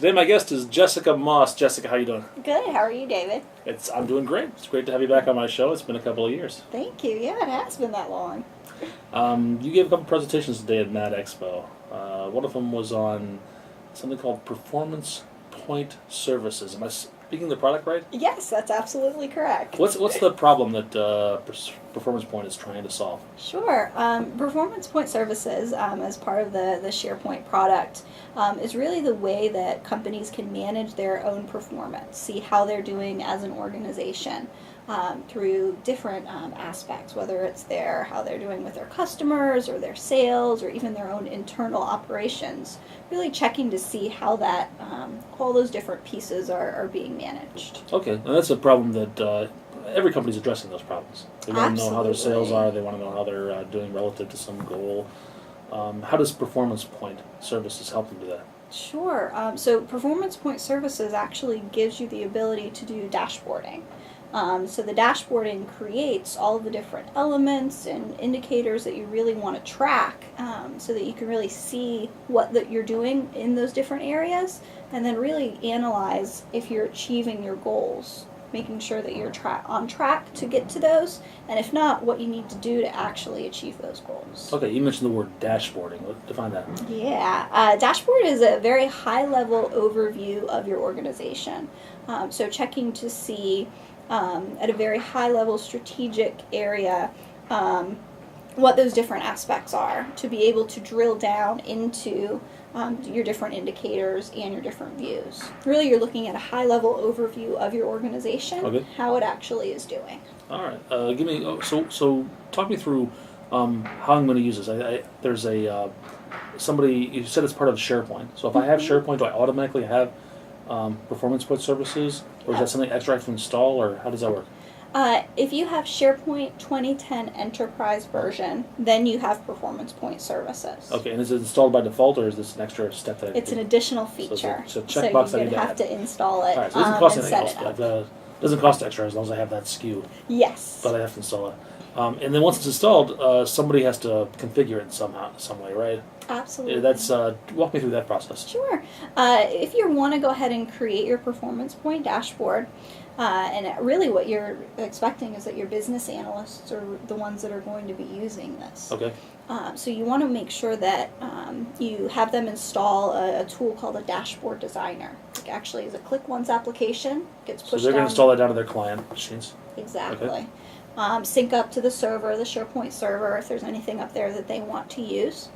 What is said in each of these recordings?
Today my guest is Jessica Moss. Jessica, how you doing? Good. How are you, David? I'm doing great. It's great to have you back on my show. It's been a couple of years. Thank you. Yeah, it has been that long. You gave a couple presentations today at Mad Expo. One of them was on something called Performance Point Services. Am I speaking the product right? Yes, that's absolutely correct. What's the problem that Performance Point is trying to solve? Sure. Performance Point Services, as part of the SharePoint product, is really the way that companies can manage their own performance, see how they're doing as an organization through different aspects, whether it's how they're doing with their customers or their sales or even their own internal operations, really checking to see how that all those different pieces are being managed. Okay, and that's a problem that every company's addressing those problems. They want to know how their sales are, they want to know how they're doing relative to some goal. How does Performance Point Services help them do that? Sure. So Performance Point Services actually gives you the ability to do dashboarding. So the dashboarding creates all of the different elements and indicators that you really want to track so that you can really see what you're doing in those different areas and then really analyze if you're achieving your goals, making sure that you're on track to get to those, and if not, what you need to do to actually achieve those goals. Okay, you mentioned the word dashboarding. Define that. Yeah, dashboard is a very high-level overview of your organization. So checking to see at a very high-level strategic area what those different aspects are to be able to drill down into your different indicators and your different views. Really, you're looking at a high-level overview of your organization, how it actually is doing. All right. Give me so talk me through how I'm going to use this. There's somebody, you said it's part of SharePoint. So if I have SharePoint, do I automatically have Performance Point Services, or is that something extra I have to install, or how does that work? If you have SharePoint 2010 Enterprise version, then you have Performance Point Services. Okay, and is it installed by default, or is this an extra step that I It's an additional feature. So it's a checkbox so I you need to have to install it. All right, so it doesn't cost anything and set else. It doesn't cost extra as long as I have that SKU. Yes. But I have to install it. And then once it's installed, somebody has to configure it some way, right? Absolutely. Walk me through that process. Sure. If you want to go ahead and create your Performance Point dashboard, and really what you're expecting is that your business analysts are the ones that are going to be using this. Okay. So you want to make sure that you have them install a tool called a dashboard designer. It actually is a click once application. Gets pushed down. So they're going to install that down to their client machines. Exactly. Okay. Sync up to the server, the SharePoint server, if there's anything up there that they want to use.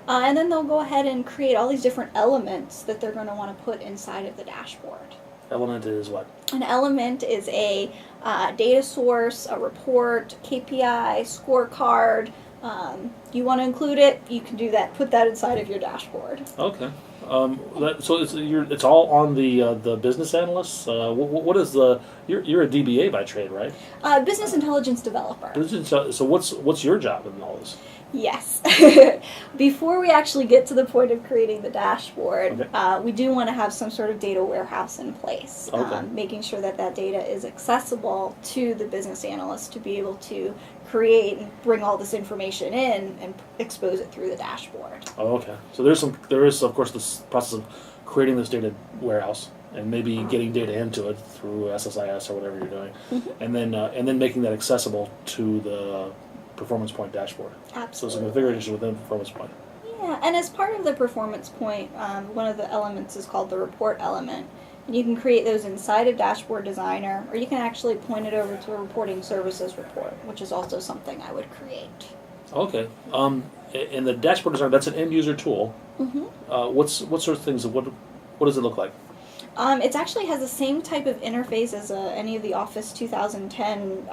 And then they'll go ahead and create all these different elements that they're going to want to put inside of the dashboard. Element is what? An element is a data source, a report, KPI, scorecard. You want to include it, you can do that. Put that inside of your dashboard. Okay. So it's all on the business analysts. What is you're a DBA by trade, right? Business intelligence developer. So what's your job in all this? Yes. Before we actually get to the point of creating the dashboard, we do want to have some sort of data warehouse in place, making sure that data is accessible to the business analyst to be able to create and bring all this information in and expose it through the dashboard. Oh, okay. So there is of course this process of creating this data warehouse and maybe getting data into it through SSIS or whatever you're doing, and then making that accessible to the Performance Point dashboard. Absolutely. So it's a configuration within Performance Point. Yeah, and as part of the Performance Point, one of the elements is called the report element. And you can create those inside of Dashboard Designer, or you can actually point it over to a reporting services report, which is also something I would create. Okay. And the Dashboard Designer, that's an end user tool. What sort of things? What does it look like? It actually has the same type of interface as any of the Office 2010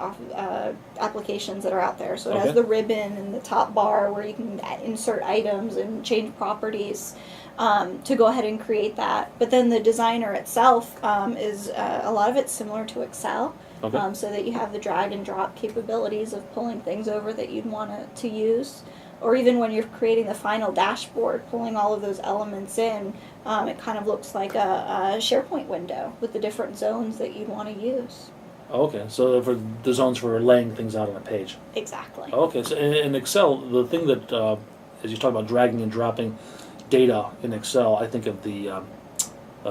applications that are out there. So it has the ribbon and the top bar where you can insert items and change properties to go ahead and create that. But then the designer itself is a lot of it's similar to Excel. So that you have the drag and drop capabilities of pulling things over that you'd want to use. Or even when you're creating the final dashboard, pulling all of those elements in, it kind of looks like a SharePoint window with the different zones that you'd want to use. Okay, so for the zones for laying things out on a page. Exactly. Okay, so in Excel, the thing that, as you talk about dragging and dropping data in Excel, I think of the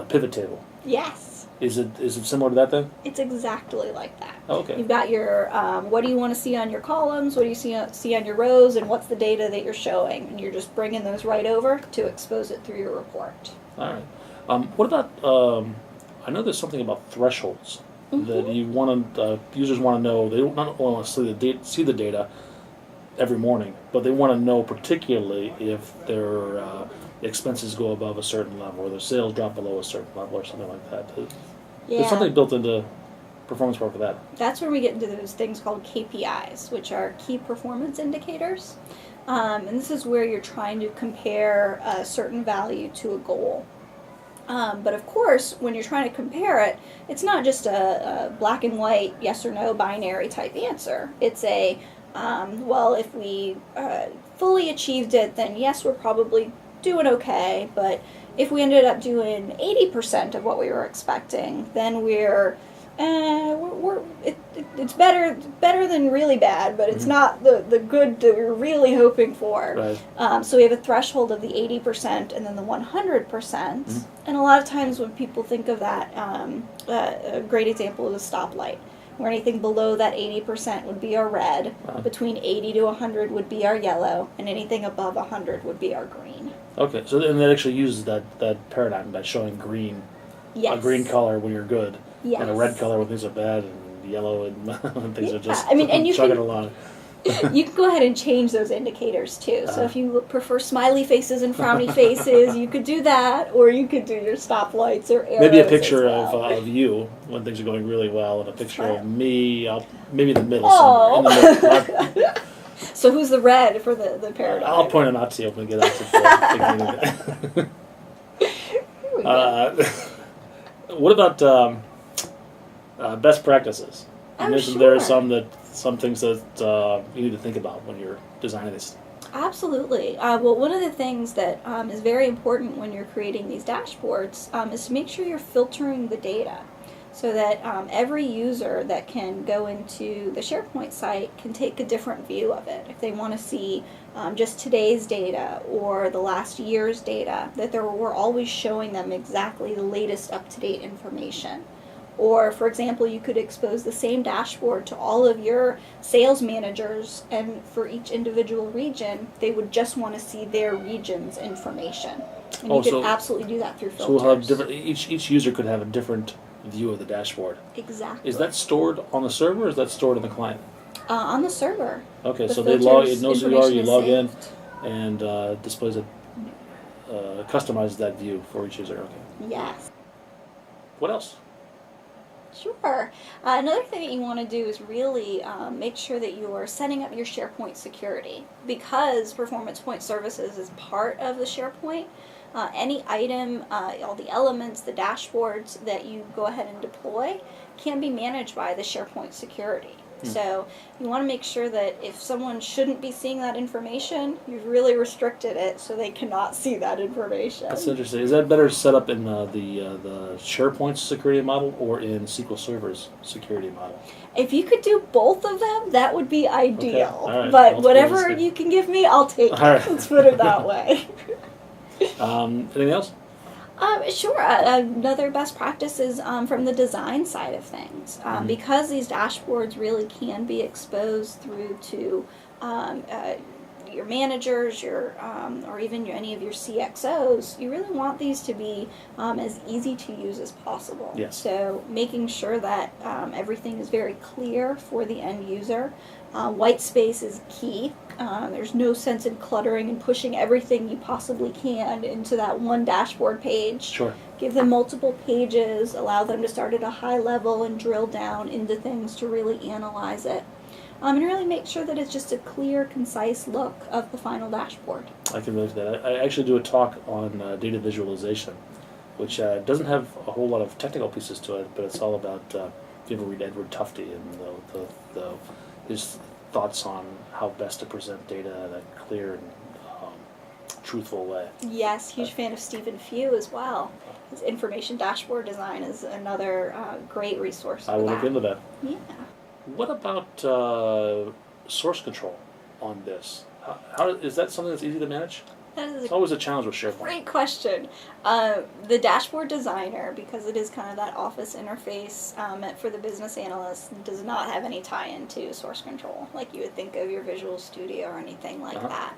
pivot table. Yes. Is it similar to that then? It's exactly like that. Oh, okay. You've got your, what do you want to see on your columns, what do you see on your rows, and what's the data that you're showing, and you're just bringing those right over to expose it through your report. All right. What about, I know there's something about thresholds that you want to, users want to know. They don't not only want to see the data every morning, but they want to know particularly if their expenses go above a certain level or their sales drop below a certain level or something like that. There's something built into performance bar for that. That's where we get into those things called KPIs, which are key performance indicators. And this is where you're trying to compare a certain value to a goal. But of course, when you're trying to compare it, it's not just a black and white, yes or no binary type answer. It's a, well, if we fully achieved it, then yes, we're probably doing okay. But if we ended up doing 80% of what we were expecting, then it's better than really bad, but it's not the good that we're really hoping for. Right. So we have a threshold of the 80% and then the 100%. And a lot of times when people think of that, a great example is a stoplight, where anything below that 80% would be our red, between 80 to 100 would be our yellow, and anything above 100 would be our green. Okay, so then that actually uses that paradigm by showing green, Yes. a green color when you're good, Yes. and a red color when things are bad, and yellow and when things are just and you chugging can, along. You can go ahead and change those indicators too. So if you prefer smiley faces and frowny faces, you could do that, or you could do your stoplights or arrows. Maybe a picture as well. of you when things are going really well, and a picture of me, maybe in the middle Oh. somewhere. In the middle. So who's the red for the paradigm? I'll point them out to you when we get out to what about best practices? You mentioned there are some things that you need to think about when you're designing this. Absolutely. Well, one of the things that is very important when you're creating these dashboards is to make sure you're filtering the data so that every user that can go into the SharePoint site can take a different view of it. If they want to see just today's data or the last year's data, that we're always showing them exactly the latest up-to-date information. Or, for example, you could expose the same dashboard to all of your sales managers, and for each individual region, they would just want to see their region's information. And you could absolutely do that through filters. So we'll have different. Each user could have a different view of the dashboard. Exactly. Is that stored on the server, or is that stored on the client? On the server. Okay, The so it knows who you are. information You is log in, saved. and displays it, customizes that view for each user. Okay. Yes. What else? Sure. Another thing that you want to do is really make sure that you are setting up your SharePoint security. Because Performance Point Services is part of the SharePoint, any item, all the elements, the dashboards that you go ahead and deploy can be managed by the SharePoint security. So you want to make sure that if someone shouldn't be seeing that information, you've really restricted it so they cannot see that information. That's interesting. Is that better set up in the SharePoint security model or in SQL Server's security model? If you could do both of them, that would be ideal. Okay. All right. But whatever you can give me, I'll take it. All right. Let's put it that way. Anything else? Sure. Another best practice is from the design side of things. Because these dashboards really can be exposed through to your managers, or even any of your CXOs, you really want these to be as easy to use as possible. Yes. So making sure that everything is very clear for the end user. White space is key. There's no sense in cluttering and pushing everything you possibly can into that one dashboard page. Sure. Give them multiple pages, allow them to start at a high level and drill down into things to really analyze it. And really make sure that it's just a clear, concise look of the final dashboard. I can relate to that. I actually do a talk on data visualization, which doesn't have a whole lot of technical pieces to it, but it's all about, if you ever read Edward Tufte and his thoughts on how best to present data in a clear and truthful way. Yes, huge fan of Stephen Few as well. His information dashboard design is another great resource for I will look into that. Yeah. What about source control on this? How is that something that's easy to manage? That is It's always a challenge with SharePoint. great question. The dashboard designer, because it is kind of that office interface meant for the business analyst, does not have any tie-in to source control like you would think of your Visual Studio or anything like that.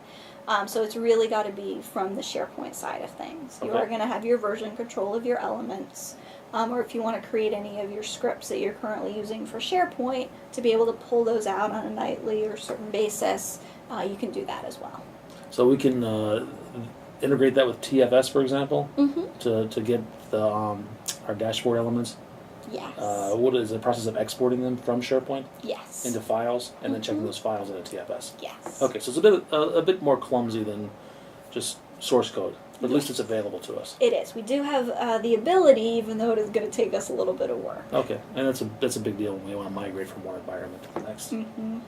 So it's really got to be from the SharePoint side of things. You are going to have your version control of your elements, or if you want to create any of your scripts that you're currently using for SharePoint to be able to pull those out on a nightly or certain basis, you can do that as well. So we can integrate that with TFS, for example, Mm-hmm. to get the our dashboard elements. Yes. What is the process of exporting them from SharePoint Yes. into files and then checking those files into TFS? Yes. Okay, so it's a bit more clumsy than just source code, but at least it's available to us. It is. We do have the ability, even though it is going to take us a little bit of work. Okay, and that's a big deal when we want to migrate from one environment to the next. Mm-hmm.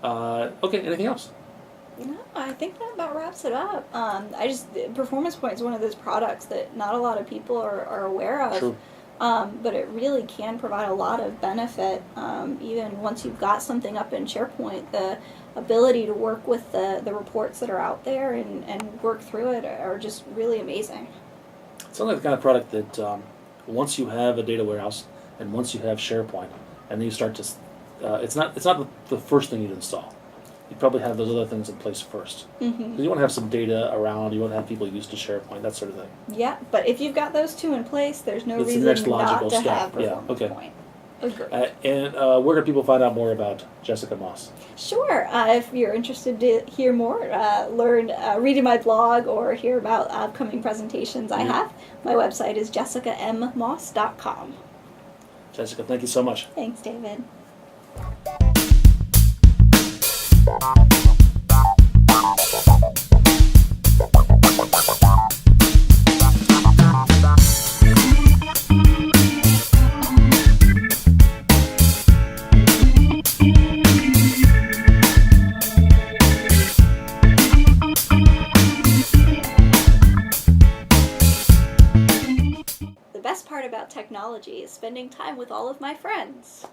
Okay, anything else? No, I think that about wraps it up. Performance Point is one of those products that not a lot of people are aware of. True. But it really can provide a lot of benefit. Even once you've got something up in SharePoint, the ability to work with the reports that are out there and work through it are just really amazing. It sounds like the kind of product that once you have a data warehouse and once you have SharePoint, and then you start to, it's not the first thing you'd install. You probably have those other things in place first. Mm-hmm. You want to have some data around. You want to have people used to SharePoint, that sort of thing. Yeah, but if you've got those two in place, there's no It's the reason next not logical to step. have Performance Yeah, okay. Point. Agreed. And where can people find out more about Jessica Moss? Sure. If you're interested to hear more, read in my blog, or hear about upcoming presentations I have, my website is jessicammoss.com. Jessica, thank you so much. Thanks, David. The best part about technology is spending time with all of my friends.